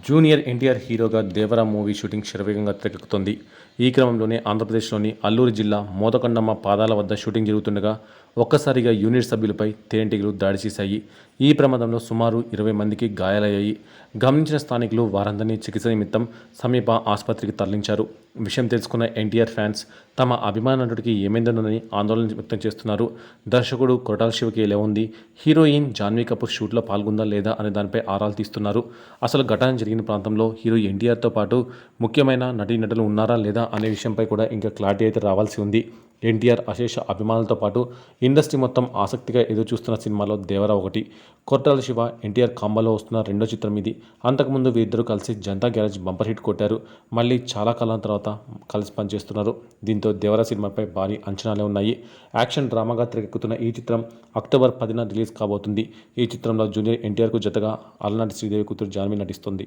Junior NTR హీరోగా Devara movie shooting శరవేగంగా తెరకెక్కుతోంది. ఈ క్రమంలోనే ఆంధ్రప్రదేశ్లోని అల్లూరు జిల్లా మోదకొండమ్మ పాదాల వద్ద షూటింగ్ జరుగుతుండగా ఒక్కసారిగా యూనిట్ సభ్యులపై తేనెటీగలు దాడి చేశాయి. ఈ ప్రమాదంలో సుమారు 20 మందికి గాయాలయ్యాయి. గమనించిన స్థానికులు వారందరినీ చికిత్స నిమిత్తం సమీప ఆసుపత్రికి తరలించారు. విషయం తెలుసుకున్న ఎన్టీఆర్ ఫ్యాన్స్ తమ అభిమాన నటుడికి ఏమైందోనని ఆందోళన వ్యక్తం చేస్తున్నారు. దర్శకుడు కొరటాల శివకి ఎలా ఉంది, హీరోయిన్ జాన్వీ కపూర్ షూట్లో పాల్గొందా లేదా అనే దానిపై ఆరాలు తీస్తున్నారు. అసలు ఘటన జరిగిన ప్రాంతంలో హీరో ఎన్టీఆర్తో పాటు ముఖ్యమైన నటీనటులు ఉన్నారా లేదా అనే విషయంపై కూడా ఇంకా క్లారిటీ అయితే రావాల్సి ఉంది. ఎన్టీఆర్ అశేష అభిమానులతో పాటు ఇండస్ట్రీ మొత్తం ఆసక్తిగా ఎదురుచూస్తున్న సినిమాలో దేవరా ఒకటి. కొరటాల శివ ఎన్టీఆర్ కాంబోలో వస్తున్న రెండో చిత్రం ఇది. అంతకుముందు వీరిద్దరూ కలిసి జనతా గ్యారేజ్ బంపర్ హిట్ కొట్టారు. మళ్ళీ చాలా కాలం తర్వాత కలిసి పనిచేస్తున్నారు. దీంతో దేవరా సినిమాపై భారీ అంచనాలే ఉన్నాయి. యాక్షన్ డ్రామాగా తెరకెక్కుతున్న ఈ చిత్రం అక్టోబర్ 10న రిలీజ్ కాబోతుంది. ఈ చిత్రంలో జూనియర్ ఎన్టీఆర్కు జతగా అలనాటి శ్రీదేవి కూతురు జాన్వీ నటిస్తుంది.